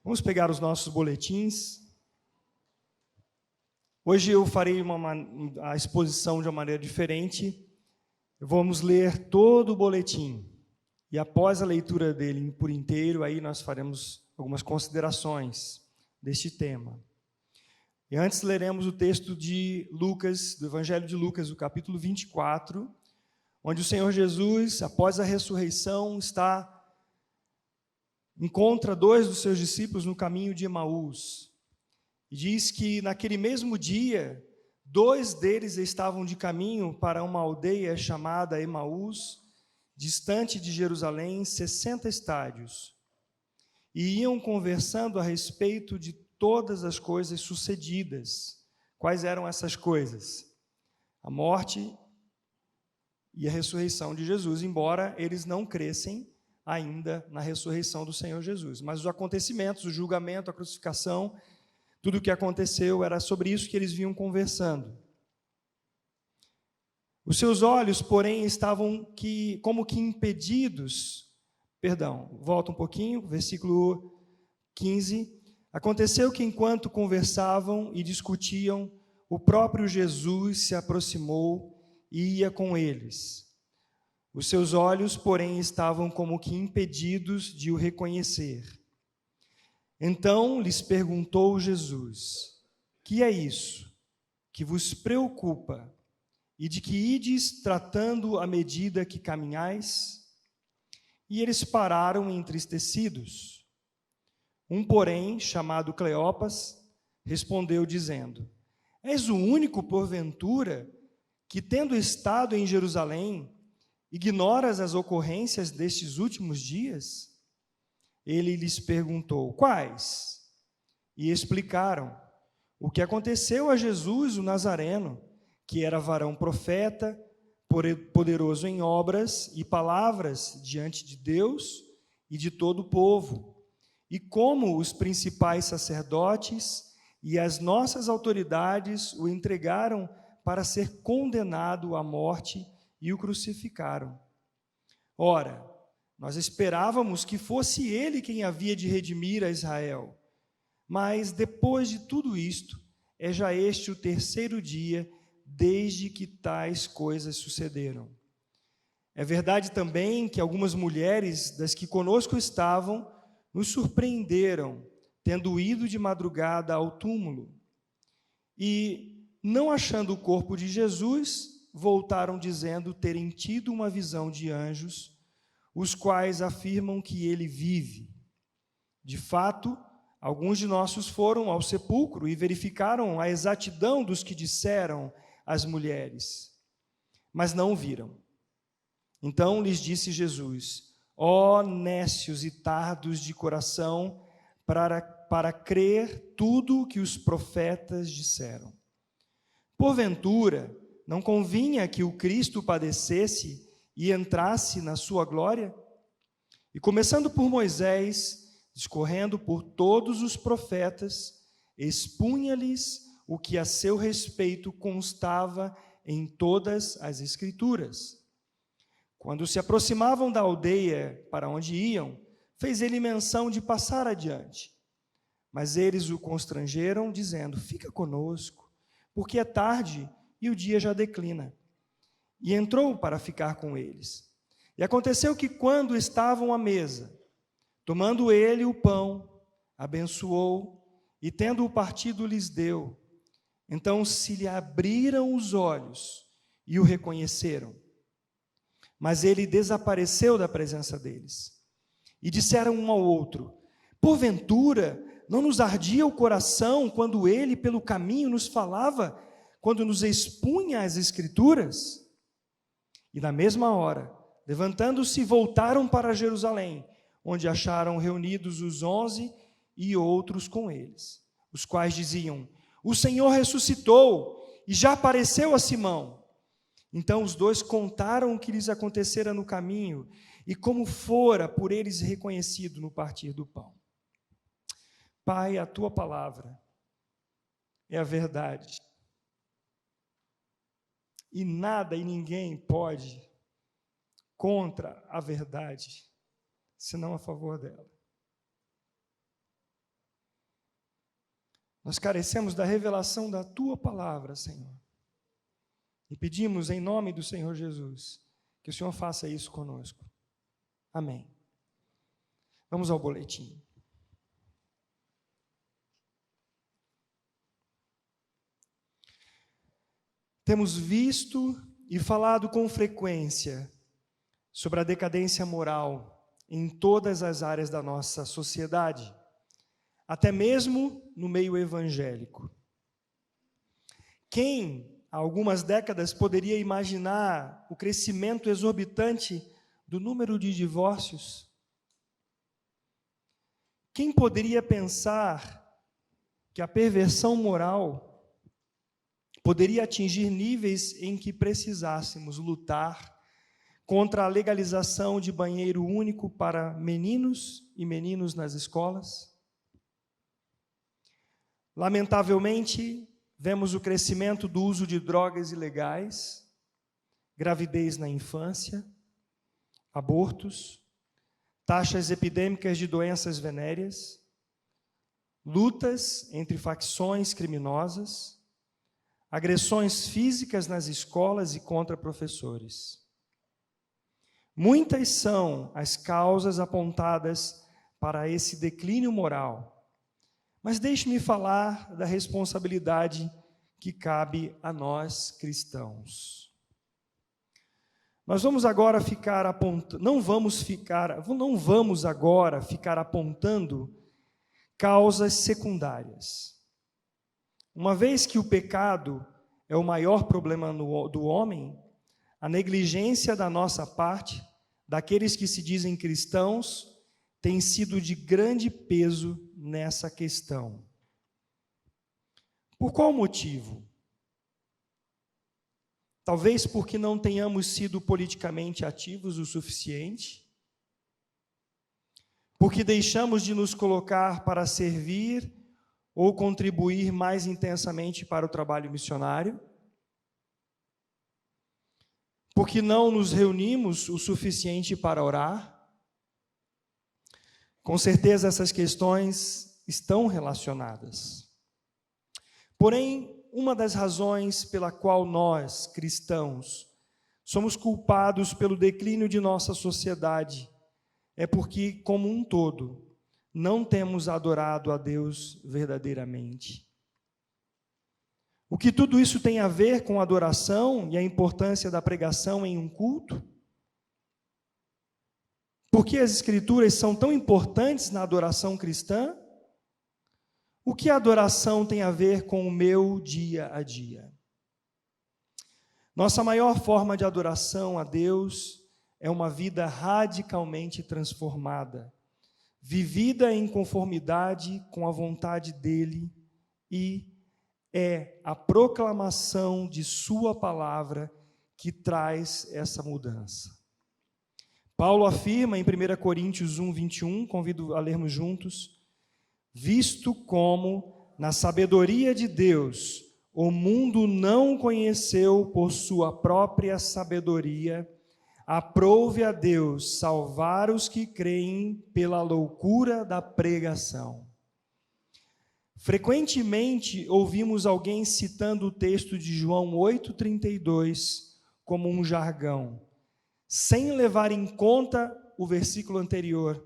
Vamos pegar os nossos boletins. Hoje eu farei a exposição de uma maneira diferente. Vamos ler todo o boletim. E após a leitura dele por inteiro, aí nós faremos algumas considerações deste tema. E antes leremos o texto de Lucas, do Evangelho de Lucas, o capítulo 24, onde o Senhor Jesus, após a ressurreição, encontra dois dos seus discípulos no caminho de Emaús. E diz que naquele mesmo dia, dois deles estavam de caminho para uma aldeia chamada Emaús, distante de Jerusalém, 60 estádios. E iam conversando a respeito de todas as coisas sucedidas. Quais eram essas coisas? A morte e a ressurreição de Jesus, embora eles não crescem ainda na ressurreição do Senhor Jesus. Mas os acontecimentos, o julgamento, a crucificação, tudo o que aconteceu, era sobre isso que eles vinham conversando. Os seus olhos, porém, estavam como que impedidos. Volta um pouquinho, versículo 15. Aconteceu que, enquanto conversavam e discutiam, o próprio Jesus se aproximou e ia com eles. Os seus olhos, porém, estavam como que impedidos de o reconhecer. Então lhes perguntou Jesus: que é isso que vos preocupa e de que ides tratando à medida que caminhais? E eles pararam entristecidos. Um, porém, chamado Cleopas, respondeu dizendo: és o único, porventura, que, tendo estado em Jerusalém, ignoras as ocorrências destes últimos dias? Ele lhes perguntou: quais? E explicaram o que aconteceu a Jesus, o Nazareno, que era varão profeta, poderoso em obras e palavras diante de Deus e de todo o povo, e como os principais sacerdotes e as nossas autoridades o entregaram para ser condenado à morte e o crucificaram. Ora, nós esperávamos que fosse ele quem havia de redimir a Israel. Mas depois de tudo isto, é já este o terceiro dia desde que tais coisas sucederam. É verdade também que algumas mulheres das que conosco estavam nos surpreenderam, tendo ido de madrugada ao túmulo. E, não achando o corpo de Jesus, voltaram dizendo terem tido uma visão de anjos, os quais afirmam que ele vive. De fato, alguns de nossos foram ao sepulcro e verificaram a exatidão dos que disseram as mulheres, mas não o viram. Então lhes disse Jesus: ó nécios e tardos de coração, para crer tudo o que os profetas disseram. Porventura, não convinha que o Cristo padecesse e entrasse na sua glória? E começando por Moisés, discorrendo por todos os profetas, expunha-lhes o que a seu respeito constava em todas as Escrituras. Quando se aproximavam da aldeia para onde iam, fez ele menção de passar adiante. Mas eles o constrangeram, dizendo: fica conosco, porque é tarde e o dia já declina. E entrou para ficar com eles. E aconteceu que, quando estavam à mesa, tomando ele o pão, abençoou, e tendo-o partido, lhes deu. Então se lhe abriram os olhos e o reconheceram. Mas ele desapareceu da presença deles. E disseram um ao outro: porventura, não nos ardia o coração quando ele pelo caminho nos falava, quando nos expunha as Escrituras? E na mesma hora, levantando-se, voltaram para Jerusalém, onde acharam reunidos os 11 e outros com eles, os quais diziam: o Senhor ressuscitou e já apareceu a Simão. Então os dois contaram o que lhes acontecera no caminho e como fora por eles reconhecido no partir do pão. Pai, a tua palavra é a verdade. E nada e ninguém pode contra a verdade, senão a favor dela. Nós carecemos da revelação da Tua palavra, Senhor. E pedimos em nome do Senhor Jesus, que o Senhor faça isso conosco. Amém. Vamos ao boletim. Temos visto e falado com frequência sobre a decadência moral em todas as áreas da nossa sociedade, até mesmo no meio evangélico. Quem, há algumas décadas, poderia imaginar o crescimento exorbitante do número de divórcios? Quem poderia pensar que a perversão moral poderia atingir níveis em que precisássemos lutar contra a legalização de banheiro único para meninos e meninos nas escolas? Lamentavelmente, vemos o crescimento do uso de drogas ilegais, gravidez na infância, abortos, taxas epidêmicas de doenças venéreas, lutas entre facções criminosas, agressões físicas nas escolas e contra professores. Muitas são as causas apontadas para esse declínio moral, mas deixe-me falar da responsabilidade que cabe a nós cristãos. Nós vamos agora ficar apontando, não vamos agora ficar apontando causas secundárias. Uma vez que o pecado é o maior problema do homem, a negligência da nossa parte, daqueles que se dizem cristãos, tem sido de grande peso nessa questão. Por qual motivo? Talvez porque não tenhamos sido politicamente ativos o suficiente, porque deixamos de nos colocar para servir ou contribuir mais intensamente para o trabalho missionário, porque não nos reunimos o suficiente para orar. Com certeza essas questões estão relacionadas. Porém, uma das razões pela qual nós, cristãos, somos culpados pelo declínio de nossa sociedade é porque, como um todo, não temos adorado a Deus verdadeiramente. O que tudo isso tem a ver com a adoração e a importância da pregação em um culto? Por que as Escrituras são tão importantes na adoração cristã? O que a adoração tem a ver com o meu dia a dia? Nossa maior forma de adoração a Deus é uma vida radicalmente transformada, vivida em conformidade com a vontade dEle, e é a proclamação de Sua palavra que traz essa mudança. Paulo afirma em 1 Coríntios 1, 21, convido a lermos juntos: visto como, na sabedoria de Deus, o mundo não conheceu por sua própria sabedoria, aprouve a Deus salvar os que creem pela loucura da pregação. Frequentemente ouvimos alguém citando o texto de João 8,32 como um jargão, sem levar em conta o versículo anterior,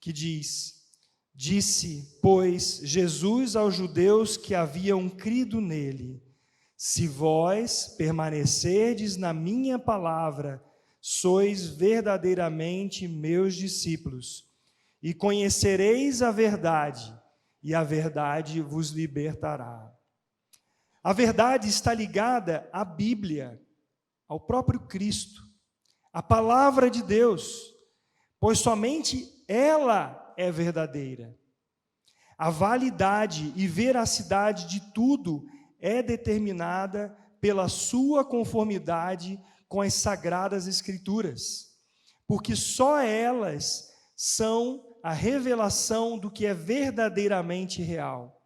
que diz: disse, pois, Jesus aos judeus que haviam crido nele: se vós permanecerdes na minha palavra, sois verdadeiramente meus discípulos, e conhecereis a verdade, e a verdade vos libertará. A verdade está ligada à Bíblia, ao próprio Cristo, à palavra de Deus, pois somente ela é verdadeira. A validade e veracidade de tudo é determinada pela sua conformidade com as Sagradas Escrituras, porque só elas são a revelação do que é verdadeiramente real.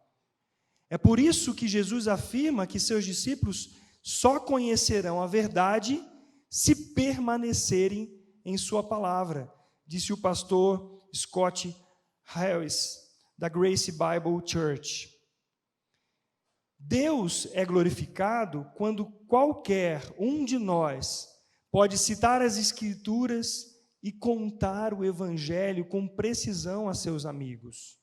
É por isso que Jesus afirma que seus discípulos só conhecerão a verdade se permanecerem em sua palavra, disse o pastor Scott Harris, da Grace Bible Church. Deus é glorificado quando qualquer um de nós pode citar as Escrituras e contar o Evangelho com precisão a seus amigos.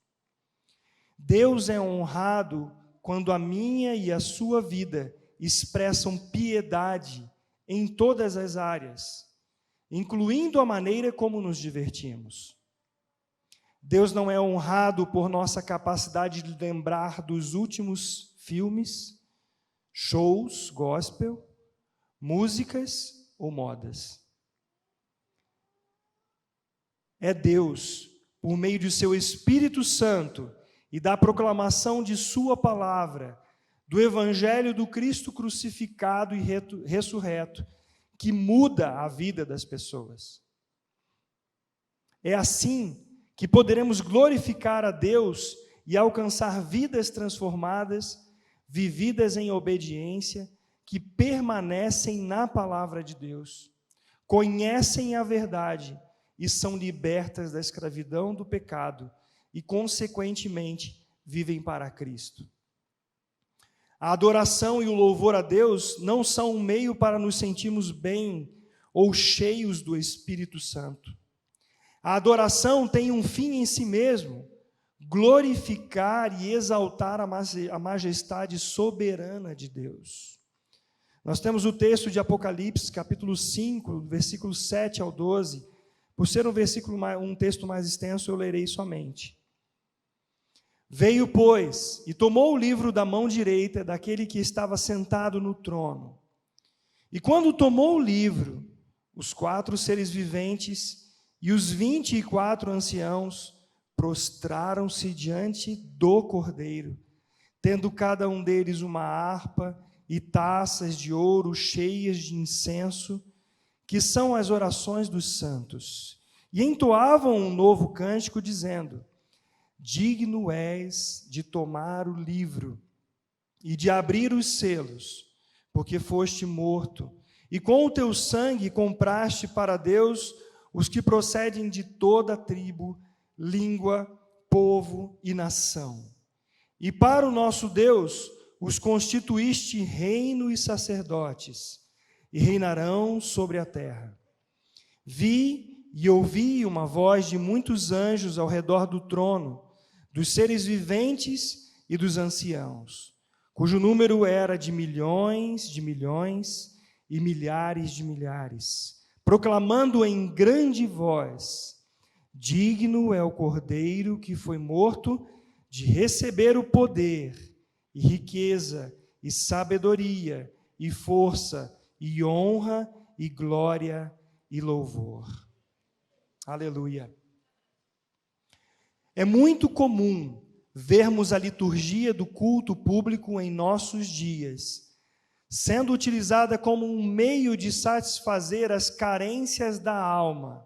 Deus é honrado quando a minha e a sua vida expressam piedade em todas as áreas, incluindo a maneira como nos divertimos. Deus não é honrado por nossa capacidade de lembrar dos últimos filmes, shows, gospel, músicas ou modas. É Deus, por meio de seu Espírito Santo e da proclamação de sua palavra, do Evangelho do Cristo crucificado e ressurreto, que muda a vida das pessoas. É assim que poderemos glorificar a Deus e alcançar vidas transformadas, vividas em obediência, que permanecem na palavra de Deus, conhecem a verdade e são libertas da escravidão do pecado e, consequentemente, vivem para Cristo. A adoração e o louvor a Deus não são um meio para nos sentirmos bem ou cheios do Espírito Santo. A adoração tem um fim em si mesmo: glorificar e exaltar a majestade soberana de Deus. Nós temos o texto de Apocalipse, capítulo 5, versículos 7 ao 12. Por ser um texto mais extenso, eu lerei somente. Veio, pois, e tomou o livro da mão direita daquele que estava sentado no trono. E quando tomou o livro, os 4 seres viventes e os 24 anciãos prostraram-se diante do Cordeiro, tendo cada um deles uma harpa e taças de ouro cheias de incenso, que são as orações dos santos, e entoavam um novo cântico, dizendo: digno és de tomar o livro e de abrir os selos, porque foste morto, e com o teu sangue compraste para Deus os que procedem de toda tribo, língua, povo e nação. E para o nosso Deus os constituíste reino e sacerdotes, e reinarão sobre a terra. Vi e ouvi uma voz de muitos anjos ao redor do trono, dos seres viventes e dos anciãos, cujo número era de milhões e milhares de milhares, proclamando em grande voz: digno é o Cordeiro que foi morto de receber o poder, e riqueza, e sabedoria, e força, e honra, e glória, e louvor. Aleluia. É muito comum vermos a liturgia do culto público em nossos dias, sendo utilizada como um meio de satisfazer as carências da alma,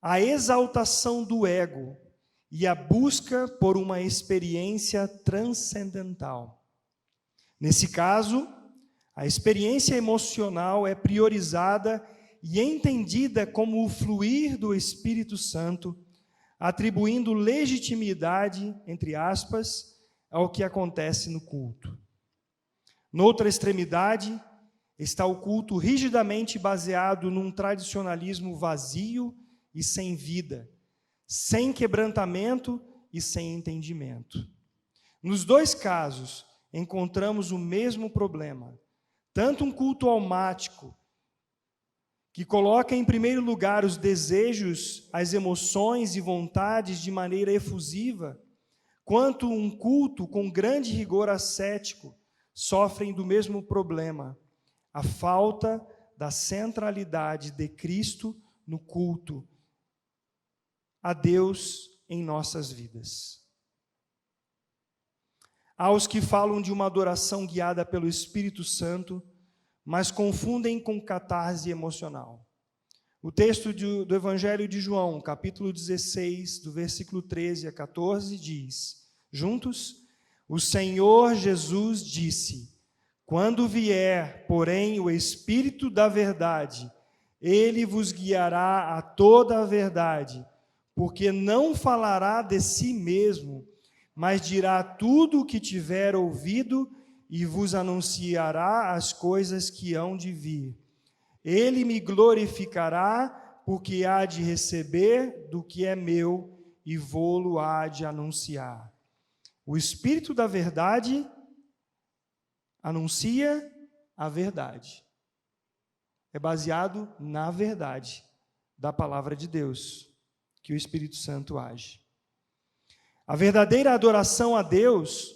a exaltação do ego e a busca por uma experiência transcendental. Nesse caso, a experiência emocional é priorizada e entendida como o fluir do Espírito Santo, atribuindo legitimidade, entre aspas, ao que acontece no culto. Noutra extremidade está o culto rigidamente baseado num tradicionalismo vazio e sem vida, sem quebrantamento e sem entendimento. Nos dois casos, encontramos o mesmo problema. Tanto um culto almático, que coloca em primeiro lugar os desejos, as emoções e vontades de maneira efusiva, quanto um culto com grande rigor ascético, sofrem do mesmo problema: a falta da centralidade de Cristo no culto a Deus em nossas vidas. Há os que falam de uma adoração guiada pelo Espírito Santo, mas confundem com catarse emocional. O texto do Evangelho de João, capítulo 16, do versículo 13 a 14, diz, juntos: o Senhor Jesus disse: quando vier, porém, o Espírito da verdade, ele vos guiará a toda a verdade, porque não falará de si mesmo, mas dirá tudo o que tiver ouvido e vos anunciará as coisas que hão de vir. Ele me glorificará, porque há de receber do que é meu e vô-lo há de anunciar. O Espírito da verdade anuncia a verdade. É baseado na verdade da palavra de Deus que o Espírito Santo age. A verdadeira adoração a Deus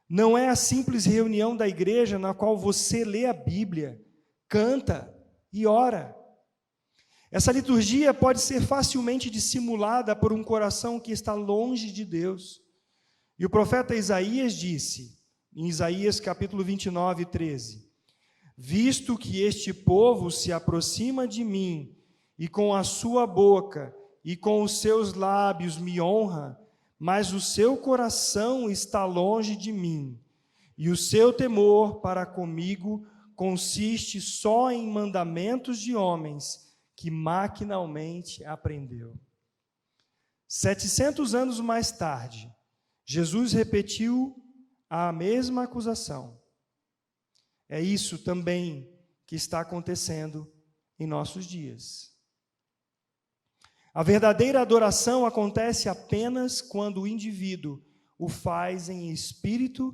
não é a simples reunião da igreja na qual você lê a Bíblia, canta e ora. Essa liturgia pode ser facilmente dissimulada por um coração que está longe de Deus. E o profeta Isaías disse, em Isaías capítulo 29, 13, visto que este povo se aproxima de mim, e com a sua boca e com os seus lábios me honra, mas o seu coração está longe de mim, e o seu temor para comigo consiste só em mandamentos de homens que maquinalmente aprendeu. 700 anos mais tarde, Jesus repetiu a mesma acusação. É isso também que está acontecendo em nossos dias. A verdadeira adoração acontece apenas quando o indivíduo o faz em espírito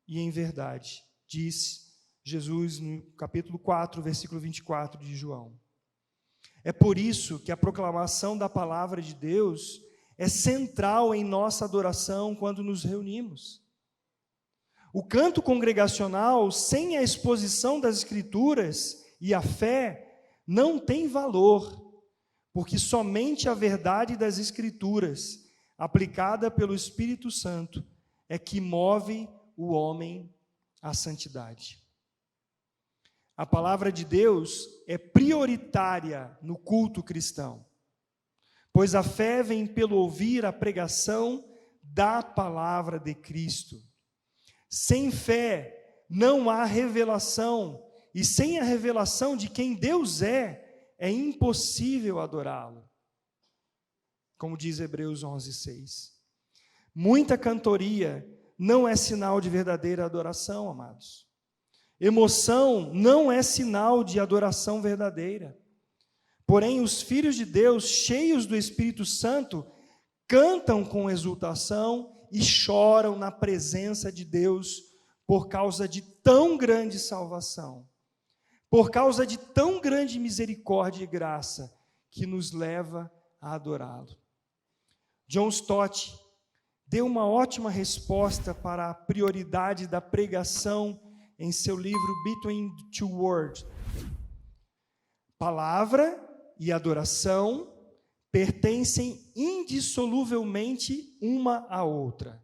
e em verdade, diz Jesus no capítulo 4, versículo 24 de João. É por isso que a proclamação da palavra de Deus é central em nossa adoração quando nos reunimos. O canto congregacional, sem a exposição das Escrituras e a fé, não tem valor, porque somente a verdade das Escrituras, aplicada pelo Espírito Santo, é que move o homem à santidade. A palavra de Deus é prioritária no culto cristão, pois a fé vem pelo ouvir a pregação da palavra de Cristo. Sem fé não há revelação, e sem a revelação de quem Deus é impossível adorá-lo. Como diz Hebreus 11:6. Muita cantoria não é sinal de verdadeira adoração, amados. Emoção não é sinal de adoração verdadeira. Porém, os filhos de Deus, cheios do Espírito Santo, cantam com exultação e choram na presença de Deus por causa de tão grande salvação, por causa de tão grande misericórdia e graça que nos leva a adorá-lo. John Stott deu uma ótima resposta para a prioridade da pregação em seu livro Between Two Worlds. Palavra e adoração pertencem indissoluvelmente uma à outra.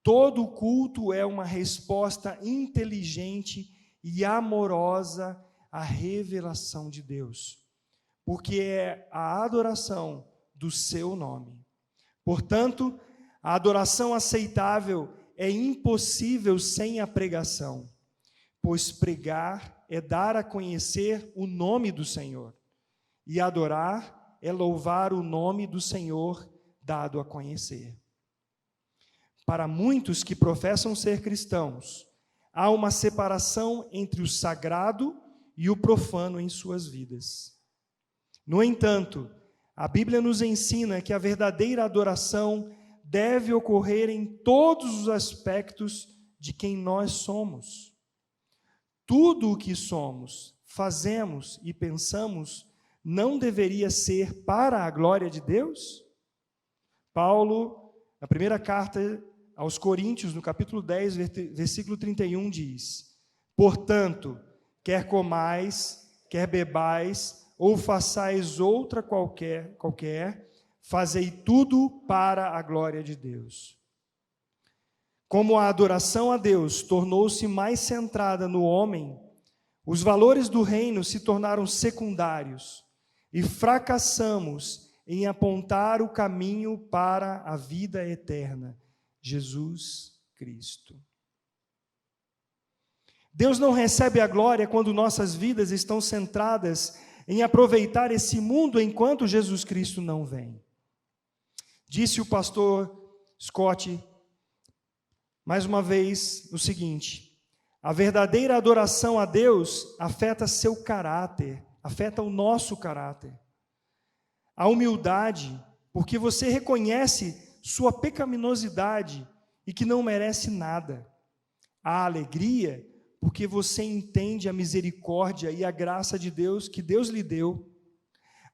Todo culto é uma resposta inteligente e amorosa à revelação de Deus, porque é a adoração do seu nome. Portanto, a adoração aceitável é impossível sem a pregação, pois pregar é dar a conhecer o nome do Senhor, e adorar é louvar o nome do Senhor dado a conhecer. Para muitos que professam ser cristãos, há uma separação entre o sagrado e o profano em suas vidas. No entanto, a Bíblia nos ensina que a verdadeira adoração deve ocorrer em todos os aspectos de quem nós somos. Tudo o que somos, fazemos e pensamos não deveria ser para a glória de Deus? Paulo, na primeira carta aos Coríntios, no capítulo 10, versículo 31, diz: portanto, quer comais, quer bebais, ou façais outra qualquer, fazei tudo para a glória de Deus. Como a adoração a Deus tornou-se mais centrada no homem, os valores do reino se tornaram secundários e fracassamos em apontar o caminho para a vida eterna, Jesus Cristo. Deus não recebe a glória quando nossas vidas estão centradas em aproveitar esse mundo enquanto Jesus Cristo não vem. Disse o pastor Scott, mais uma vez, o seguinte: a verdadeira adoração a Deus afeta seu caráter, afeta o nosso caráter. A humildade, porque você reconhece sua pecaminosidade e que não merece nada. A alegria, porque você entende a misericórdia e a graça de Deus que Deus lhe deu.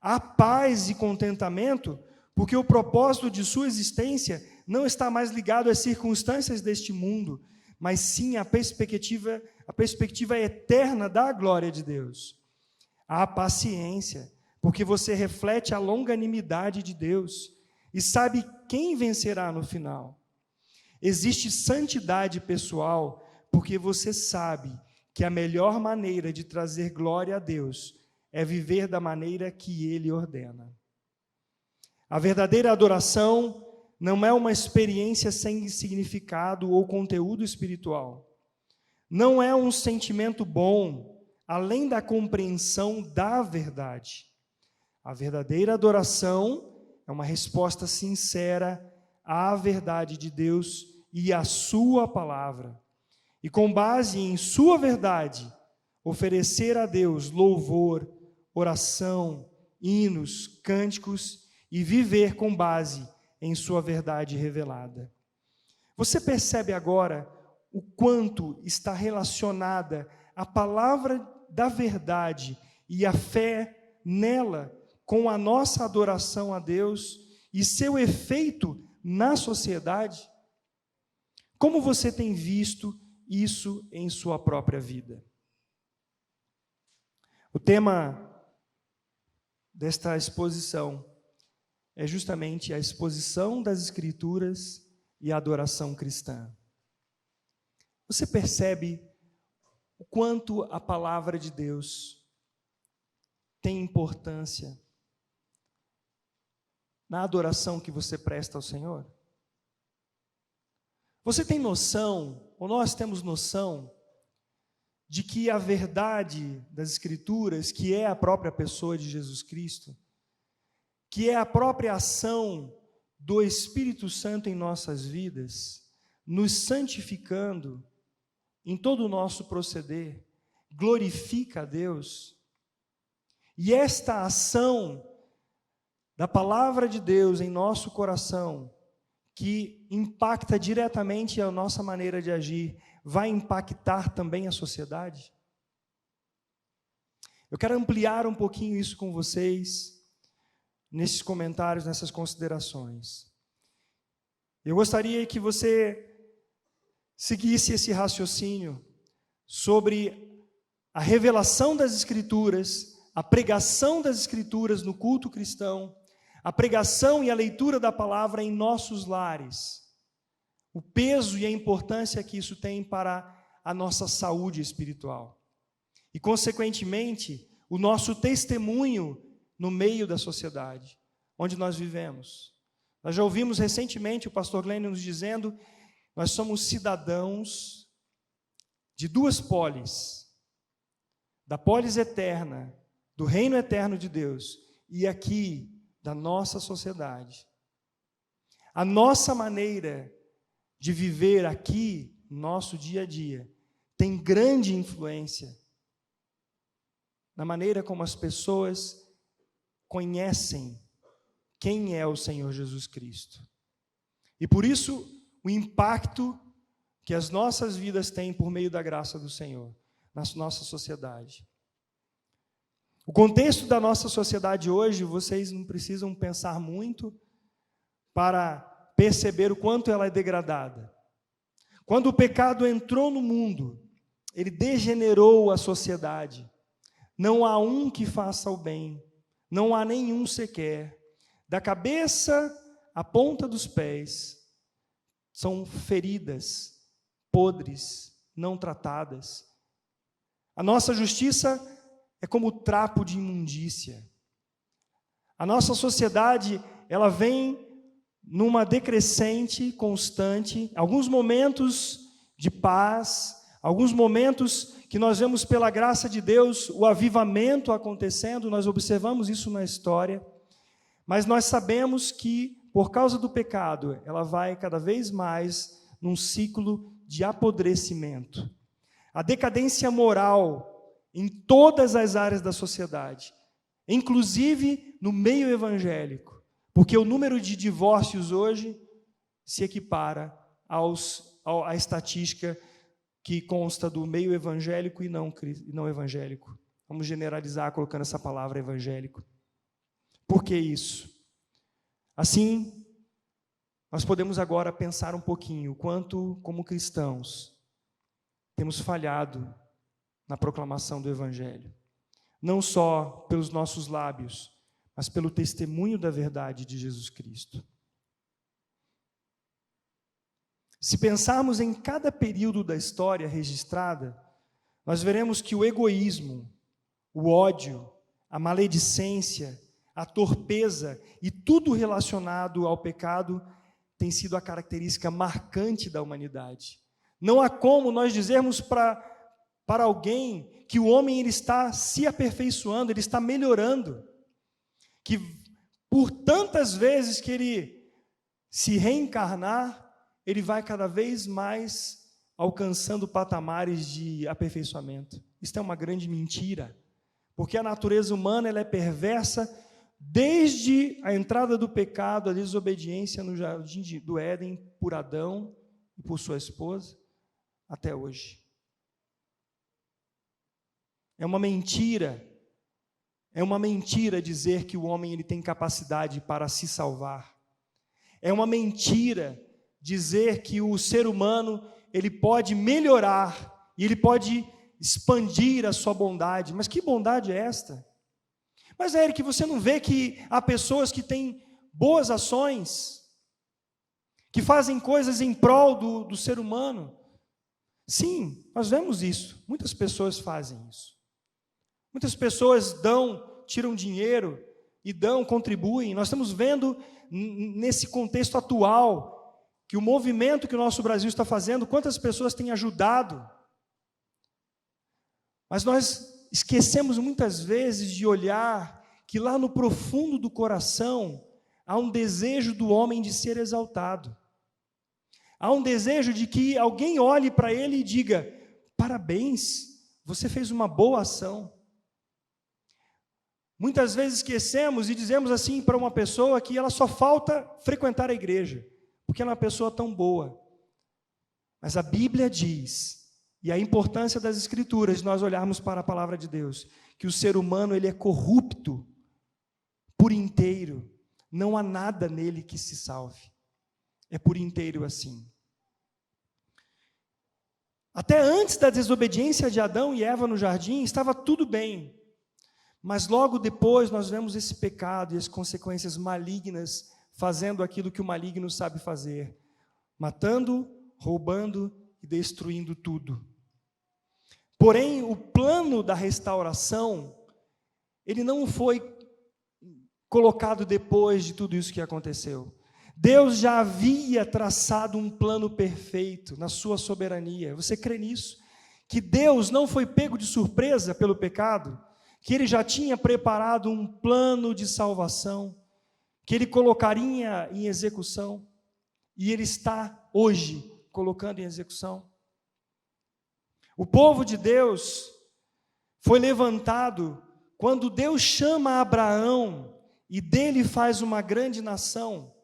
A paz e contentamento, porque o propósito de sua existência não está mais ligado às circunstâncias deste mundo, mas sim à perspectiva eterna da glória de Deus. A paciência, porque você reflete a longanimidade de Deus e sabe quem vencerá no final. Existe santidade pessoal, porque você sabe que a melhor maneira de trazer glória a Deus é viver da maneira que Ele ordena. A verdadeira adoração não é uma experiência sem significado ou conteúdo espiritual. Não é um sentimento bom, além da compreensão da verdade. A verdadeira adoração é uma resposta sincera à verdade de Deus e à sua palavra. E com base em sua verdade, oferecer a Deus louvor, oração, hinos, cânticos e viver com base em sua verdade revelada. Você percebe agora o quanto está relacionada a palavra da verdade e a fé nela com a nossa adoração a Deus e seu efeito na sociedade? Como você tem visto isso em sua própria vida? O tema desta exposição é justamente a exposição das Escrituras e a adoração cristã. Você percebe o quanto a palavra de Deus tem importância na adoração que você presta ao Senhor? Você tem noção, ou nós temos noção, de que a verdade das Escrituras, que é a própria pessoa de Jesus Cristo, que é a própria ação do Espírito Santo em nossas vidas, nos santificando em todo o nosso proceder, glorifica a Deus. E esta ação da palavra de Deus em nosso coração, que impacta diretamente a nossa maneira de agir, vai impactar também a sociedade? Eu quero ampliar um pouquinho isso com vocês, nesses comentários, nessas considerações. Eu gostaria que você seguisse esse raciocínio sobre a revelação das Escrituras, a pregação das Escrituras no culto cristão, a pregação e a leitura da palavra em nossos lares, o peso e a importância que isso tem para a nossa saúde espiritual e, consequentemente, o nosso testemunho no meio da sociedade onde nós vivemos. Nós já ouvimos recentemente o pastor Glenn nos dizendo: nós somos cidadãos de duas polis, da polis eterna, do reino eterno de Deus, e aqui da nossa sociedade. A nossa maneira de viver aqui, nosso dia a dia, tem grande influência na maneira como as pessoas conhecem quem é o Senhor Jesus Cristo. E por isso, o impacto que as nossas vidas têm por meio da graça do Senhor na nossa sociedade. O contexto da nossa sociedade hoje, vocês não precisam pensar muito para perceber o quanto ela é degradada. Quando o pecado entrou no mundo, ele degenerou a sociedade. Não há um que faça o bem, não há nenhum sequer. Da cabeça à ponta dos pés, são feridas, podres, não tratadas. A nossa justiça é como trapo de imundícia. A nossa sociedade, ela vem numa decrescente constante, alguns momentos de paz, alguns momentos que nós vemos pela graça de Deus o avivamento acontecendo, nós observamos isso na história, mas nós sabemos que por causa do pecado, ela vai cada vez mais num ciclo de apodrecimento. A decadência moral em todas as áreas da sociedade, inclusive no meio evangélico, porque o número de divórcios hoje se equipara à estatística que consta do meio evangélico e não evangélico. Vamos generalizar colocando essa palavra evangélico. Por que isso? Assim, nós podemos agora pensar um pouquinho quanto, como cristãos, temos falhado na proclamação do Evangelho. Não só pelos nossos lábios, mas pelo testemunho da verdade de Jesus Cristo. Se pensarmos em cada período da história registrada, nós veremos que o egoísmo, o ódio, a maledicência, a torpeza e tudo relacionado ao pecado tem sido a característica marcante da humanidade. Não há como nós dizermos para alguém que o homem ele está se aperfeiçoando, ele está melhorando, que por tantas vezes que ele se reencarnar, ele vai cada vez mais alcançando patamares de aperfeiçoamento. Isso é uma grande mentira, porque a natureza humana ela é perversa desde a entrada do pecado, a desobediência no jardim do Éden por Adão e por sua esposa, até hoje. É uma mentira dizer que o homem ele tem capacidade para se salvar. É uma mentira dizer que o ser humano ele pode melhorar e ele pode expandir a sua bondade. Mas que bondade é esta? Mas, Eric, você não vê que há pessoas que têm boas ações, que fazem coisas em prol do ser humano? Sim, nós vemos isso. Muitas pessoas fazem isso. Muitas pessoas tiram dinheiro e contribuem. Nós estamos vendo nesse contexto atual que o movimento que o nosso Brasil está fazendo, quantas pessoas têm ajudado. Mas nós esquecemos muitas vezes de olhar que lá no profundo do coração há um desejo do homem de ser exaltado. Há um desejo de que alguém olhe para ele e diga: parabéns, você fez uma boa ação. Muitas vezes esquecemos e dizemos assim para uma pessoa que ela só falta frequentar a igreja, porque ela é uma pessoa tão boa. Mas a Bíblia diz, e a importância das Escrituras, nós olharmos para a palavra de Deus, que o ser humano ele é corrupto por inteiro, não há nada nele que se salve, é por inteiro assim. Até antes da desobediência de Adão e Eva no jardim, estava tudo bem, mas logo depois nós vemos esse pecado e as consequências malignas, fazendo aquilo que o maligno sabe fazer, matando, roubando e destruindo tudo. Porém, o plano da restauração, ele não foi colocado depois de tudo isso que aconteceu. Deus já havia traçado um plano perfeito na sua soberania. Você crê nisso? Que Deus não foi pego de surpresa pelo pecado, que Ele já tinha preparado um plano de salvação, que Ele colocaria em execução, e Ele está hoje colocando em execução. O povo de Deus foi levantado quando Deus chama Abraão e dele faz uma grande nação.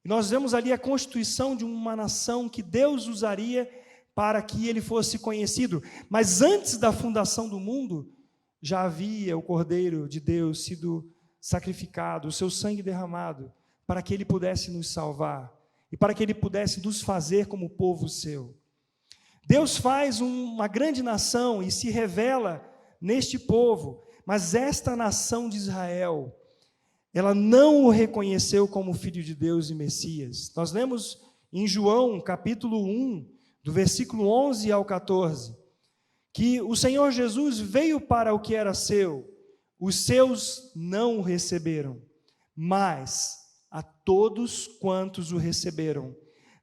E nós vemos ali a constituição de uma nação que Deus usaria para que ele fosse conhecido. Mas antes da fundação do mundo, já havia o Cordeiro de Deus sido sacrificado, o seu sangue derramado, para que ele pudesse nos salvar e para que ele pudesse nos fazer como povo seu. Deus faz uma grande nação e se revela neste povo, mas esta nação de Israel, ela não o reconheceu como Filho de Deus e Messias. Nós lemos em João, capítulo 1, do versículo 11 ao 14, que o Senhor Jesus veio para o que era seu, os seus não o receberam, mas a todos quantos o receberam,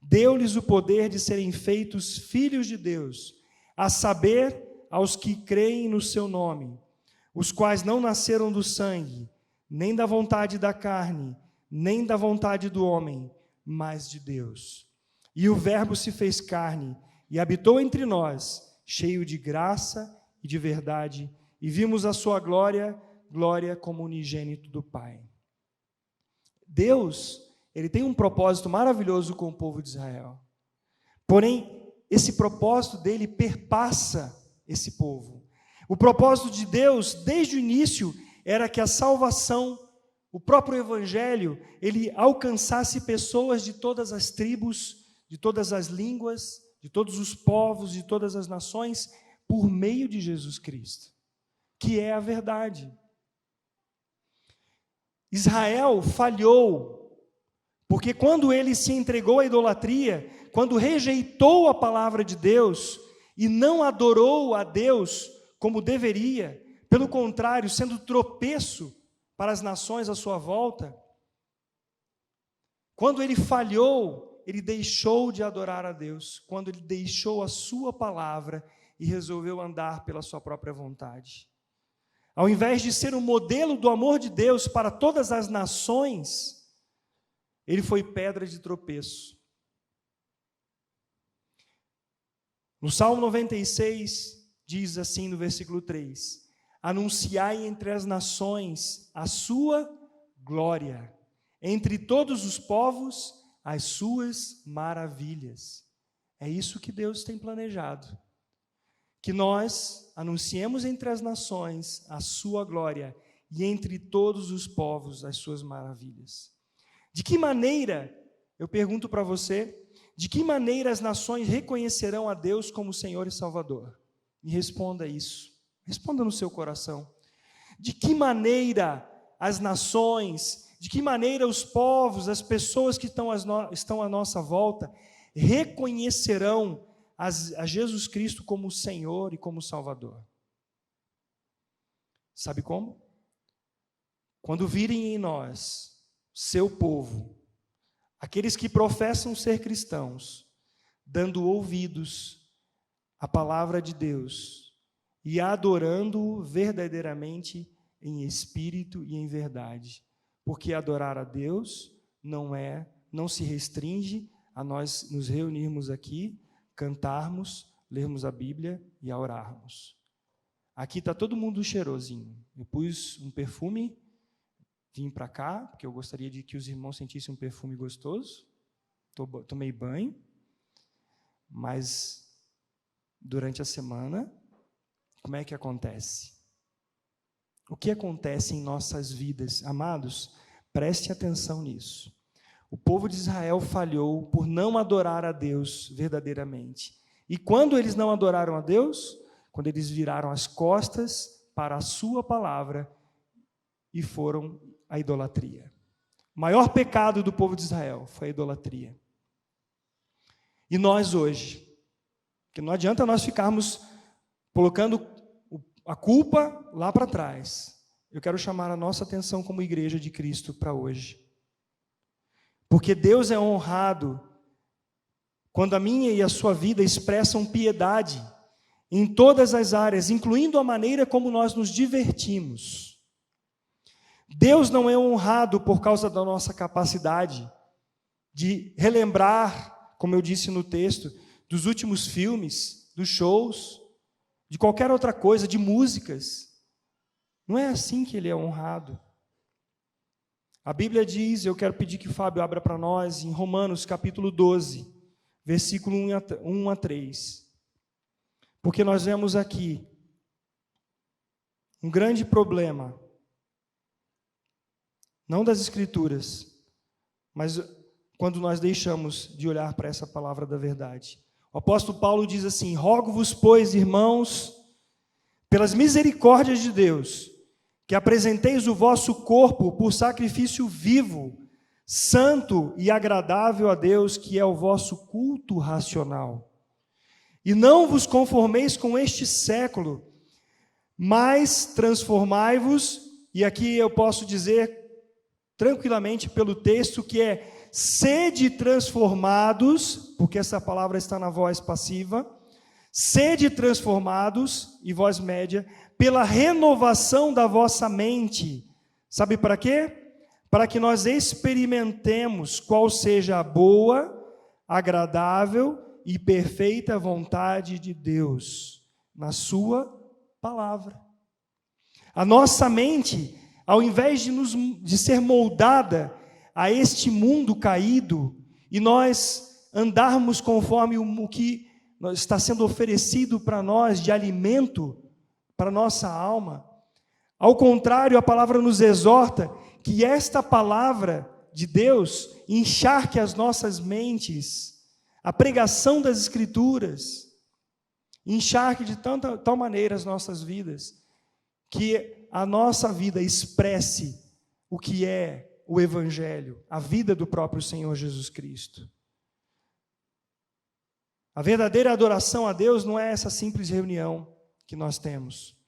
deu-lhes o poder de serem feitos filhos de Deus, a saber, aos que creem no seu nome, os quais não nasceram do sangue, nem da vontade da carne, nem da vontade do homem, mas de Deus. E o Verbo se fez carne e habitou entre nós, cheio de graça e de verdade, e vimos a sua glória, glória como unigênito do Pai. Deus, ele tem um propósito maravilhoso com o povo de Israel. Porém, esse propósito dele perpassa esse povo. O propósito de Deus, desde o início, era que a salvação, o próprio Evangelho, ele alcançasse pessoas de todas as tribos, de todas as línguas, de todos os povos, de todas as nações, por meio de Jesus Cristo, que é a verdade. Israel falhou, porque quando ele se entregou à idolatria, quando rejeitou a palavra de Deus e não adorou a Deus como deveria, pelo contrário, sendo tropeço para as nações à sua volta, quando ele falhou, ele deixou de adorar a Deus, quando ele deixou a sua palavra e resolveu andar pela sua própria vontade. Ao invés de ser um modelo do amor de Deus para todas as nações, ele foi pedra de tropeço. No Salmo 96, diz assim no versículo 3: anunciai entre as nações a sua glória, entre todos os povos as suas maravilhas. É isso que Deus tem planejado. Que nós anunciemos entre as nações a sua glória e entre todos os povos as suas maravilhas. De que maneira, eu pergunto para você, de que maneira as nações reconhecerão a Deus como Senhor e Salvador? Me responda isso. Responda no seu coração. De que maneira as nações, de que maneira os povos, as pessoas que estão à nossa volta, reconhecerão a Jesus Cristo como Senhor e como Salvador? Sabe como? Quando virem em nós, seu povo, aqueles que professam ser cristãos, dando ouvidos à palavra de Deus e adorando-o verdadeiramente em espírito e em verdade. Porque adorar a Deus não se restringe a nós nos reunirmos aqui, cantarmos, lermos a Bíblia e a orarmos. Aqui está todo mundo cheirosinho. Eu pus um perfume, vim para cá, porque eu gostaria de que os irmãos sentissem um perfume gostoso. Tomei banho, mas durante a semana, como é que acontece? O que acontece em nossas vidas? Amados, preste atenção nisso. O povo de Israel falhou por não adorar a Deus verdadeiramente. E quando eles não adoraram a Deus? Quando eles viraram as costas para a sua palavra e foram à idolatria. O maior pecado do povo de Israel foi a idolatria. E nós hoje, que não adianta nós ficarmos colocando a culpa lá para trás. Eu quero chamar a nossa atenção como igreja de Cristo para hoje. Porque Deus é honrado quando a minha e a sua vida expressam piedade em todas as áreas, incluindo a maneira como nós nos divertimos. Deus não é honrado por causa da nossa capacidade de relembrar, como eu disse no texto, dos últimos filmes, dos shows, de qualquer outra coisa, de músicas. Não é assim que Ele é honrado. A Bíblia diz, eu quero pedir que o Fábio abra para nós, em Romanos capítulo 12, versículo 1 a 3. Porque nós vemos aqui um grande problema, não das Escrituras, mas quando nós deixamos de olhar para essa palavra da verdade. O apóstolo Paulo diz assim: rogo-vos, pois, irmãos, pelas misericórdias de Deus, que apresenteis o vosso corpo por sacrifício vivo, santo e agradável a Deus, que é o vosso culto racional. E não vos conformeis com este século, mas transformai-vos, e aqui eu posso dizer tranquilamente pelo texto que é sede transformados, porque essa palavra está na voz passiva, sede transformados, e voz média, pela renovação da vossa mente. Sabe para quê? para que nós experimentemos qual seja a boa, agradável e perfeita vontade de Deus, na sua palavra. A nossa mente, ao invés de ser moldada a este mundo caído, e nós andarmos conforme o que está sendo oferecido para nós de alimento para a nossa alma, ao contrário, a palavra nos exorta que esta palavra de Deus encharque as nossas mentes, a pregação das Escrituras, encharque de tal maneira as nossas vidas, que a nossa vida expresse o que é o Evangelho, a vida do próprio Senhor Jesus Cristo. A verdadeira adoração a Deus não é essa simples reunião que nós temos.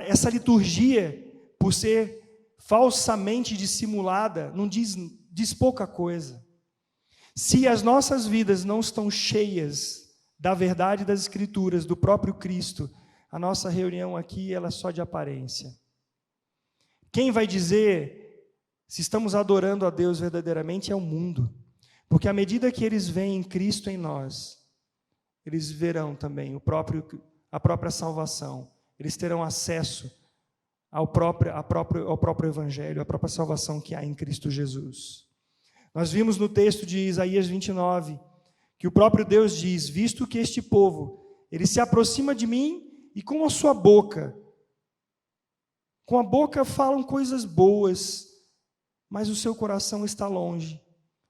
Essa liturgia, por ser falsamente dissimulada, não diz pouca coisa. Se as nossas vidas não estão cheias da verdade das Escrituras, do próprio Cristo, a nossa reunião aqui ela é só de aparência. Quem vai dizer se estamos adorando a Deus verdadeiramente é o mundo. Porque à medida que eles veem Cristo em nós, eles verão também a própria salvação. Eles terão acesso ao próprio Evangelho, à própria salvação que há em Cristo Jesus. Nós vimos no texto de Isaías 29, que o próprio Deus diz: visto que este povo, ele se aproxima de mim e com a sua boca, falam coisas boas, mas o seu coração está longe.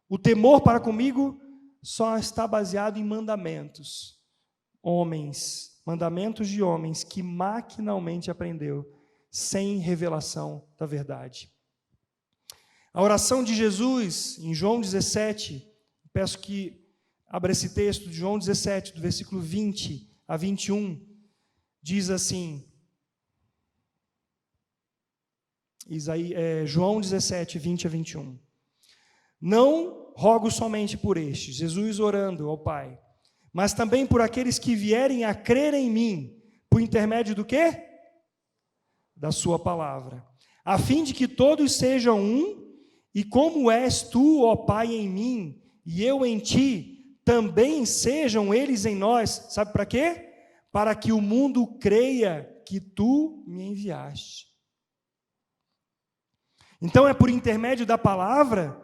O temor para comigo só está baseado em mandamentos de homens que maquinalmente aprendeu, sem revelação da verdade. A oração de Jesus, em João 17, peço que abra esse texto de João 17, do versículo 20 a 21, diz assim, João 17, 20 a 21. Não rogo somente por estes, Jesus orando ao Pai, mas também por aqueles que vierem a crer em mim, por intermédio do quê? Da sua palavra, a fim de que todos sejam um, e como és tu, ó Pai, em mim, e eu em ti, também sejam eles em nós. Sabe para quê? Para que o mundo creia que tu me enviaste. Então é por intermédio da palavra,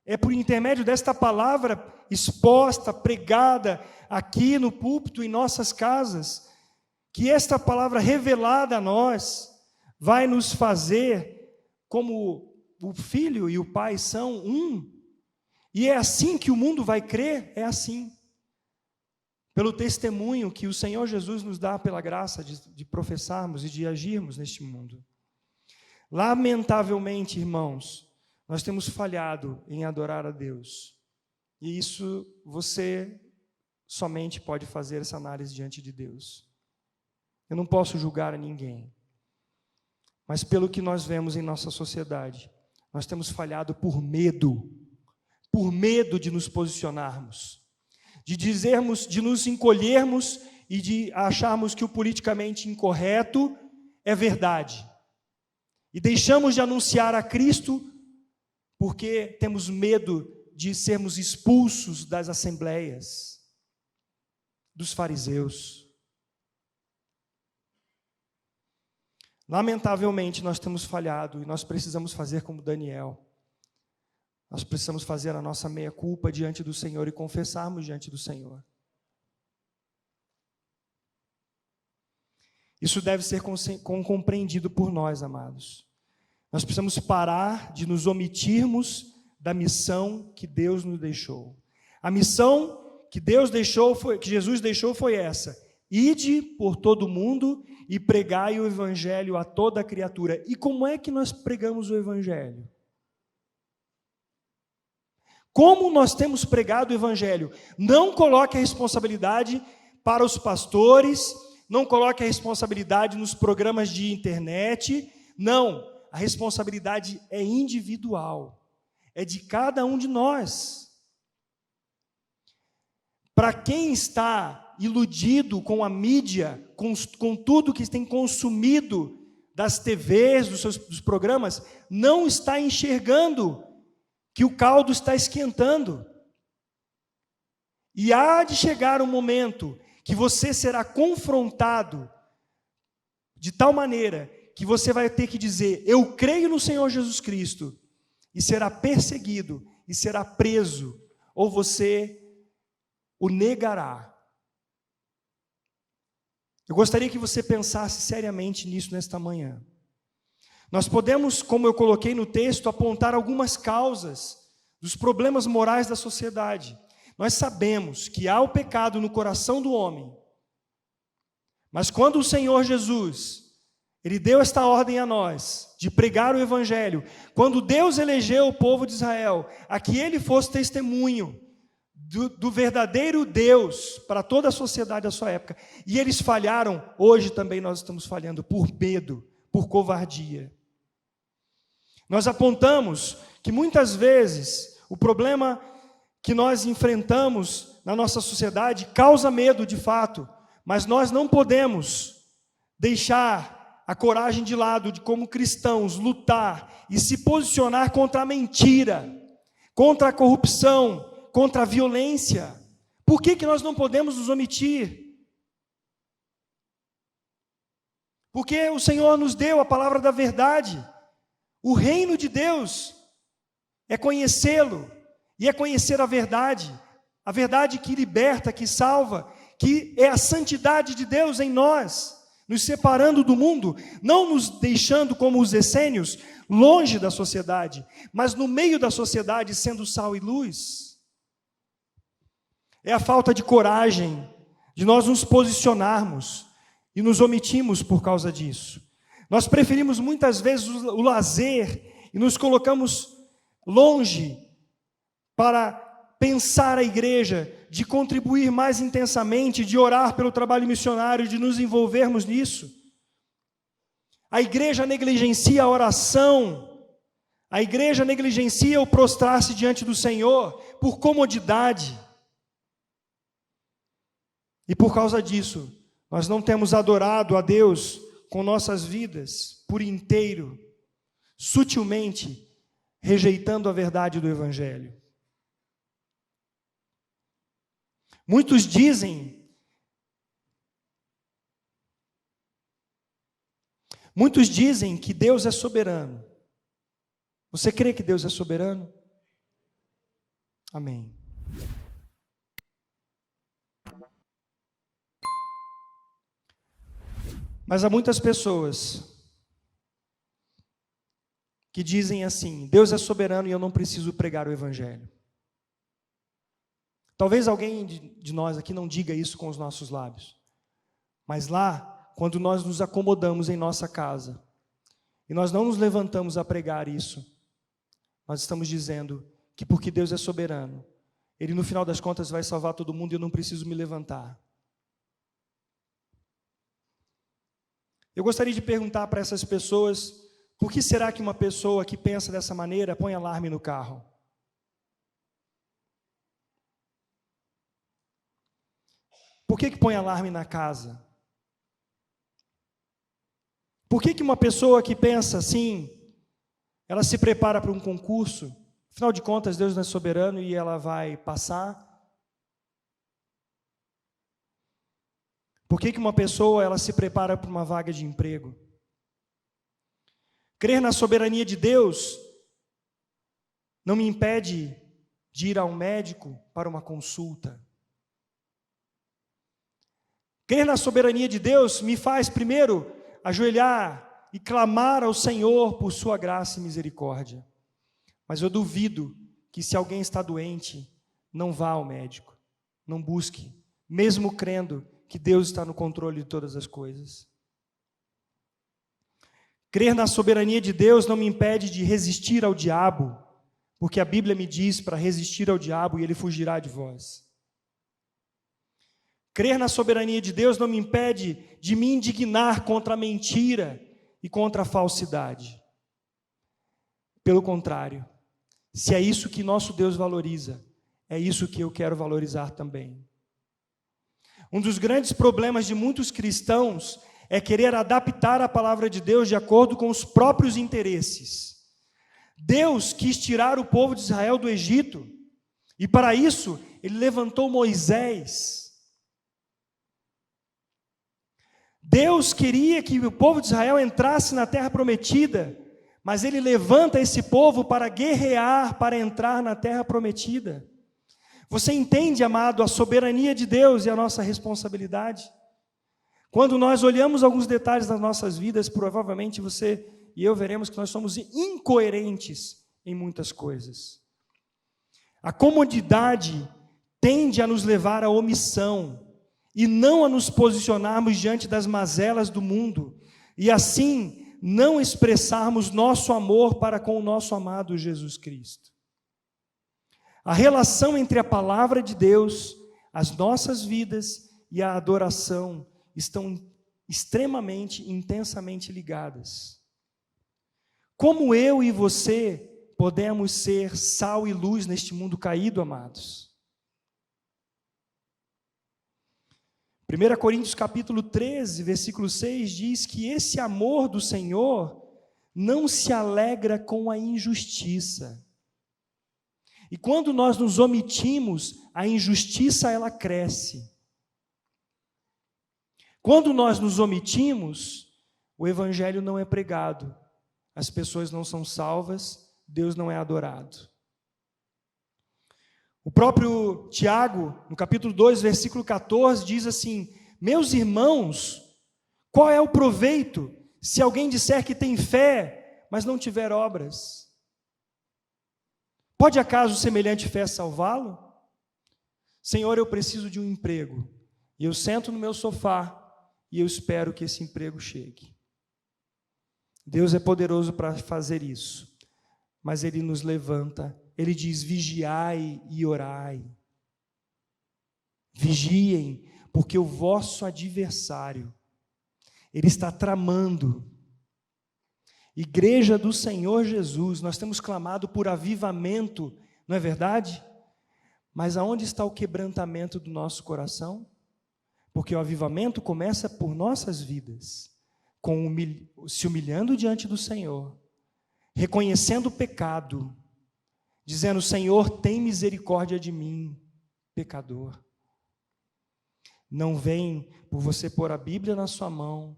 é por intermédio desta palavra exposta, pregada aqui no púlpito, em nossas casas, que esta palavra revelada a nós vai nos fazer como o Filho e o Pai são um. E é assim que o mundo vai crer, é assim. Pelo testemunho que o Senhor Jesus nos dá pela graça de professarmos e de agirmos neste mundo. Lamentavelmente, irmãos, nós temos falhado em adorar a Deus. E isso você somente pode fazer essa análise diante de Deus. Eu não posso julgar a ninguém. Mas pelo que nós vemos em nossa sociedade, nós temos falhado por medo de nos posicionarmos, de nos encolhermos e de acharmos que o politicamente incorreto é verdade. E deixamos de anunciar a Cristo porque temos medo de sermos expulsos das assembleias, dos fariseus. Lamentavelmente, nós temos falhado e nós precisamos fazer como Daniel. Nós precisamos fazer a nossa meia-culpa diante do Senhor e confessarmos diante do Senhor. Isso deve ser compreendido por nós, amados. Nós precisamos parar de nos omitirmos da missão que Deus nos deixou. A missão que que Jesus deixou foi essa: ide por todo o mundo e pregai o Evangelho a toda criatura. E como é que nós pregamos o Evangelho? Como nós temos pregado o Evangelho? Não coloque a responsabilidade para os pastores, não coloque a responsabilidade nos programas de internet, não. A responsabilidade é individual, é de cada um de nós. Para quem está iludido com a mídia, com tudo que tem consumido das TVs, dos programas, não está enxergando que o caldo está esquentando. E há de chegar um momento que você será confrontado de tal maneira que você vai ter que dizer: eu creio no Senhor Jesus Cristo, e será perseguido, e será preso, ou você o negará. Eu gostaria que você pensasse seriamente nisso nesta manhã. Nós podemos, como eu coloquei no texto, apontar algumas causas dos problemas morais da sociedade. Nós sabemos que há o pecado no coração do homem, mas quando o Senhor Jesus, Ele deu esta ordem a nós, de pregar o Evangelho, quando Deus elegeu o povo de Israel, a que Ele fosse testemunho do verdadeiro Deus para toda a sociedade da sua época, e eles falharam, hoje também nós estamos falhando por medo, por covardia. Nós apontamos que muitas vezes o problema que nós enfrentamos na nossa sociedade causa medo de fato, mas nós não podemos deixar a coragem de lado de, como cristãos, lutar e se posicionar contra a mentira, contra a corrupção, contra a violência. Por que nós não podemos nos omitir? Porque o Senhor nos deu a palavra da verdade. O reino de Deus é conhecê-lo, e é conhecer a verdade que liberta, que salva, que é a santidade de Deus em nós, nos separando do mundo, não nos deixando como os essênios, longe da sociedade, mas no meio da sociedade, sendo sal e luz. É a falta de coragem de nós nos posicionarmos e nos omitimos por causa disso. Nós preferimos muitas vezes o lazer e nos colocamos longe para pensar a igreja, de contribuir mais intensamente, de orar pelo trabalho missionário, de nos envolvermos nisso. A igreja negligencia a oração, a igreja negligencia o prostrar-se diante do Senhor por comodidade. E por causa disso, nós não temos adorado a Deus com nossas vidas por inteiro, sutilmente, rejeitando a verdade do Evangelho. Muitos dizem que Deus é soberano. Você crê que Deus é soberano? Amém. Mas há muitas pessoas que dizem assim: Deus é soberano e eu não preciso pregar o Evangelho. Talvez alguém de nós aqui não diga isso com os nossos lábios, mas lá, quando nós nos acomodamos em nossa casa, e nós não nos levantamos a pregar isso, nós estamos dizendo que porque Deus é soberano, Ele no final das contas vai salvar todo mundo e eu não preciso me levantar. Eu gostaria de perguntar para essas pessoas: por que será que uma pessoa que pensa dessa maneira põe alarme no carro? Por que põe alarme na casa? Por que uma pessoa que pensa assim, ela se prepara para um concurso, afinal de contas Deus não é soberano e ela vai passar? Por que uma pessoa ela se prepara para uma vaga de emprego? Crer na soberania de Deus não me impede de ir a um médico para uma consulta. Crer na soberania de Deus me faz primeiro ajoelhar e clamar ao Senhor por sua graça e misericórdia. Mas eu duvido que se alguém está doente, não vá ao médico, não busque, mesmo crendo que Deus está no controle de todas as coisas. Crer na soberania de Deus não me impede de resistir ao diabo, porque a Bíblia me diz para resistir ao diabo e ele fugirá de vós. Crer na soberania de Deus não me impede de me indignar contra a mentira e contra a falsidade. Pelo contrário, se é isso que nosso Deus valoriza, é isso que eu quero valorizar também. Um dos grandes problemas de muitos cristãos é querer adaptar a palavra de Deus de acordo com os próprios interesses. Deus quis tirar o povo de Israel do Egito, e para isso ele levantou Moisés. Deus queria que o povo de Israel entrasse na terra prometida, mas ele levanta esse povo para guerrear, para entrar na terra prometida. Você entende, amado, a soberania de Deus e a nossa responsabilidade? Quando nós olhamos alguns detalhes das nossas vidas, provavelmente você e eu veremos que nós somos incoerentes em muitas coisas. A comodidade tende a nos levar à omissão e não a nos posicionarmos diante das mazelas do mundo e assim não expressarmos nosso amor para com o nosso amado Jesus Cristo. A relação entre a palavra de Deus, as nossas vidas e a adoração estão extremamente, intensamente ligadas. Como eu e você podemos ser sal e luz neste mundo caído, amados? 1 Coríntios capítulo 13, versículo 6 diz que esse amor do Senhor não se alegra com a injustiça. E quando nós nos omitimos, a injustiça ela cresce. Quando nós nos omitimos, o evangelho não é pregado, as pessoas não são salvas, Deus não é adorado. O próprio Tiago, no capítulo 2, versículo 14, diz assim: meus irmãos, qual é o proveito se alguém disser que tem fé, mas não tiver obras? Pode acaso semelhante fé salvá-lo? Senhor, eu preciso de um emprego, e eu sento no meu sofá, e eu espero que esse emprego chegue. Deus é poderoso para fazer isso, mas Ele nos levanta, Ele diz: vigiai e orai. Vigiem, porque o vosso adversário, ele está tramando. Igreja do Senhor Jesus, nós temos clamado por avivamento, não é verdade? Mas aonde está o quebrantamento do nosso coração? Porque o avivamento começa por nossas vidas, se humilhando diante do Senhor, reconhecendo o pecado, dizendo: Senhor, tem misericórdia de mim, pecador. Não vem por você pôr a Bíblia na sua mão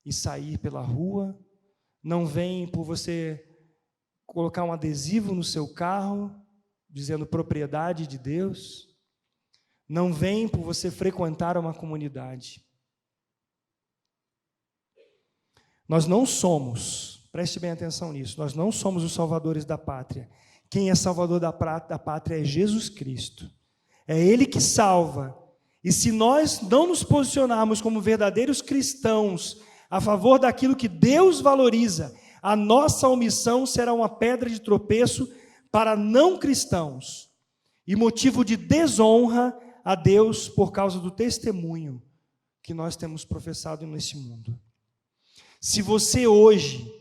e sair pela rua, não vem por você colocar um adesivo no seu carro, dizendo propriedade de Deus, não vem por você frequentar uma comunidade. Nós não somos, preste bem atenção nisso, nós não somos os salvadores da pátria. Quem é salvador da pátria é Jesus Cristo. É Ele que salva. E se nós não nos posicionarmos como verdadeiros cristãos a favor daquilo que Deus valoriza, a nossa omissão será uma pedra de tropeço para não cristãos e motivo de desonra a Deus por causa do testemunho que nós temos professado nesse mundo. Se você hoje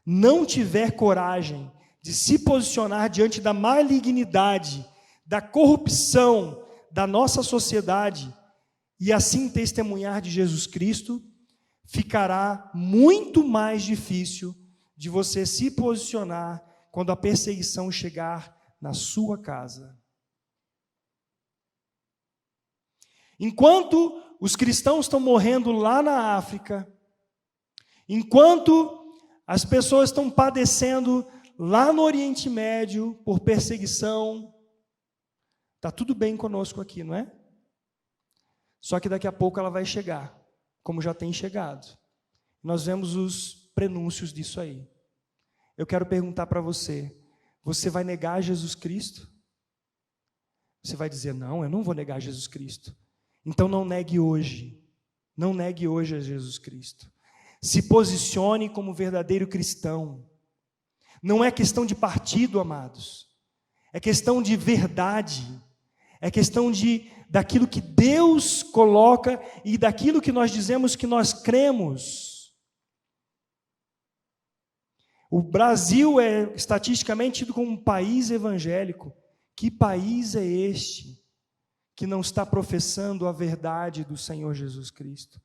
não tiver coragem de se posicionar diante da malignidade, da corrupção da nossa sociedade e assim testemunhar de Jesus Cristo, ficará muito mais difícil de você se posicionar quando a perseguição chegar na sua casa. Enquanto os cristãos estão morrendo lá na África, enquanto as pessoas estão padecendo lá no Oriente Médio por perseguição, está tudo bem conosco aqui, não é? Só que daqui a pouco ela vai chegar, como já tem chegado. Nós vemos os prenúncios disso aí. Eu quero perguntar para você: você vai negar Jesus Cristo? Você vai dizer: não, eu não vou negar Jesus Cristo. Então não negue hoje. Não negue hoje a Jesus Cristo. Se posicione como verdadeiro cristão. Não é questão de partido, amados. É questão de verdade. É questão daquilo que Deus coloca e daquilo que nós dizemos que nós cremos. O Brasil é estatisticamente tido como um país evangélico. Que país é este que não está professando a verdade do Senhor Jesus Cristo?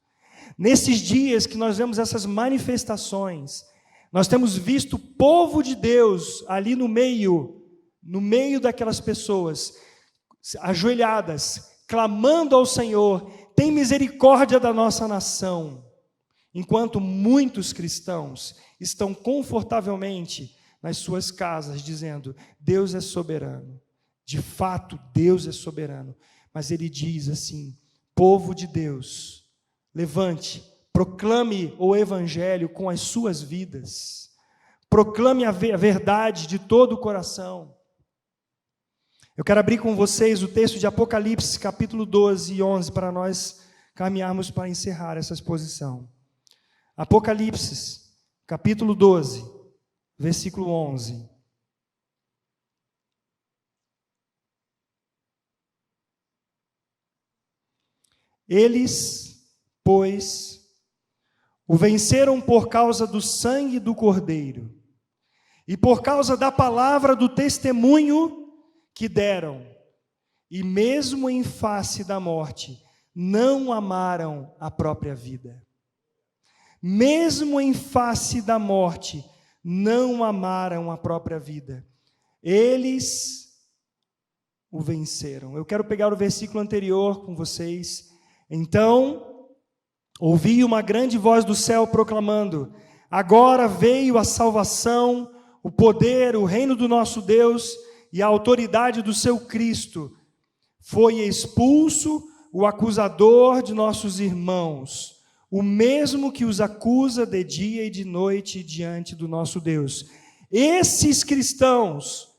Nesses dias que nós vemos essas manifestações, nós temos visto o povo de Deus ali no meio daquelas pessoas, ajoelhadas, clamando ao Senhor: tem misericórdia da nossa nação. Enquanto muitos cristãos estão confortavelmente nas suas casas, dizendo: Deus é soberano. De fato, Deus é soberano. Mas Ele diz assim: povo de Deus, levante, proclame o Evangelho com as suas vidas. Proclame a verdade de todo o coração. Eu quero abrir com vocês o texto de Apocalipse, capítulo 12 e 11, para nós caminharmos para encerrar essa exposição. Apocalipse, capítulo 12, versículo 11. Eles, pois, o venceram por causa do sangue do Cordeiro e por causa da palavra do testemunho que deram, e mesmo em face da morte, não amaram a própria vida. Mesmo em face da morte, não amaram a própria vida. Eles o venceram. Eu quero pegar o versículo anterior com vocês. Então, ouvi uma grande voz do céu proclamando: agora veio a salvação, o poder, o reino do nosso Deus e a autoridade do seu Cristo. Foi expulso o acusador de nossos irmãos, o mesmo que os acusa de dia e de noite diante do nosso Deus. Esses cristãos,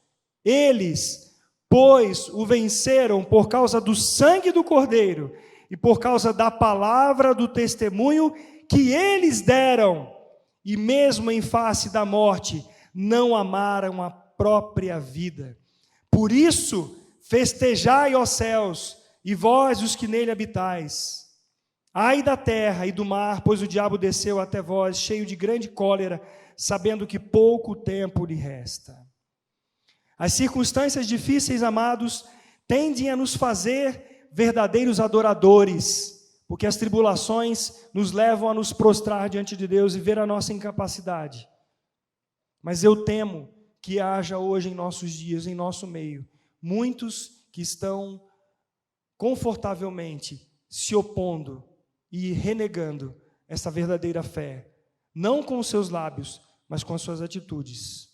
eles, pois, o venceram por causa do sangue do Cordeiro e por causa da palavra do testemunho que eles deram, e mesmo em face da morte, não amaram a própria vida. Por isso, festejai, ó céus, e vós, os que nele habitais. Ai da terra e do mar, pois o diabo desceu até vós, cheio de grande cólera, sabendo que pouco tempo lhe resta. As circunstâncias difíceis, amados, tendem a nos fazer verdadeiros adoradores, porque as tribulações nos levam a nos prostrar diante de Deus e ver a nossa incapacidade. Mas eu temo que haja hoje em nossos dias, em nosso meio, muitos que estão confortavelmente se opondo e renegando essa verdadeira fé, não com os seus lábios, mas com as suas atitudes.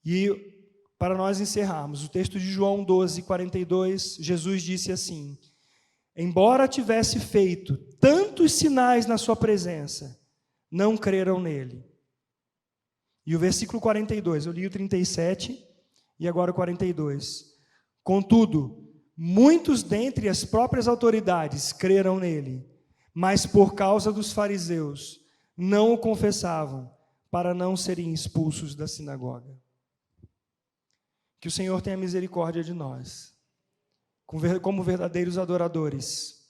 E para nós encerrarmos, o texto de João 12, 42, Jesus disse assim: embora tivesse feito tantos sinais na sua presença, não creram nele. E o versículo 42, eu li o 37 e agora o 42. Contudo, muitos dentre as próprias autoridades creram nele, mas por causa dos fariseus não o confessavam, para não serem expulsos da sinagoga. Que o Senhor tenha misericórdia de nós, como verdadeiros adoradores,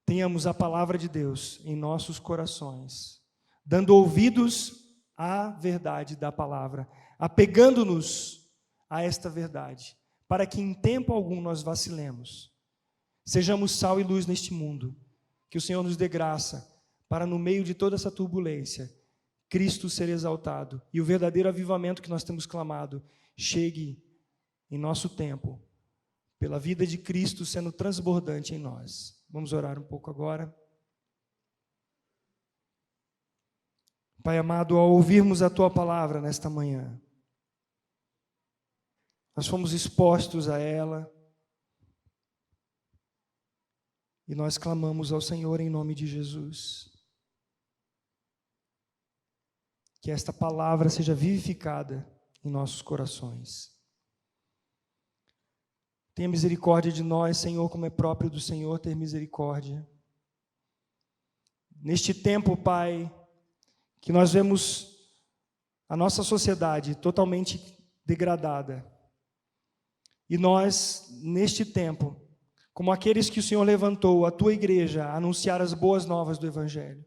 tenhamos a palavra de Deus em nossos corações, dando ouvidos à verdade da palavra, apegando-nos a esta verdade, para que em tempo algum nós vacilemos. Sejamos sal e luz neste mundo. Que o Senhor nos dê graça para, no meio de toda essa turbulência, Cristo ser exaltado e o verdadeiro avivamento que nós temos clamado chegue em nosso tempo, pela vida de Cristo sendo transbordante em nós. Vamos orar um pouco agora. Pai amado, ao ouvirmos a Tua palavra nesta manhã, nós fomos expostos a ela e nós clamamos ao Senhor em nome de Jesus. Que esta palavra seja vivificada em nossos corações. Tenha misericórdia de nós, Senhor, como é próprio do Senhor ter misericórdia. Neste tempo, Pai, que nós vemos a nossa sociedade totalmente degradada. E nós, neste tempo, como aqueles que o Senhor levantou, a Tua igreja, a anunciar as boas novas do Evangelho.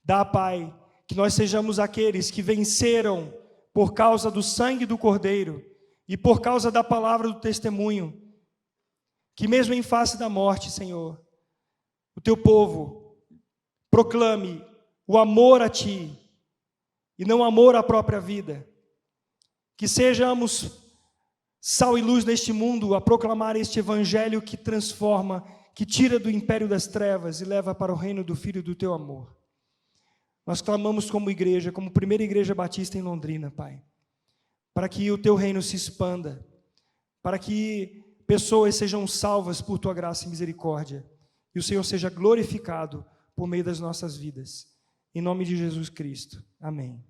Dá, Pai, que nós sejamos aqueles que venceram por causa do sangue do Cordeiro e por causa da palavra do testemunho, que mesmo em face da morte, Senhor, o Teu povo proclame o amor a Ti e não amor à própria vida. Que sejamos sal e luz neste mundo a proclamar este evangelho que transforma, que tira do império das trevas e leva para o reino do Filho do Teu amor. Nós clamamos como igreja, como primeira igreja batista em Londrina, Pai, para que o Teu reino se expanda, para que pessoas sejam salvas por Tua graça e misericórdia, e o Senhor seja glorificado por meio das nossas vidas. Em nome de Jesus Cristo. Amém.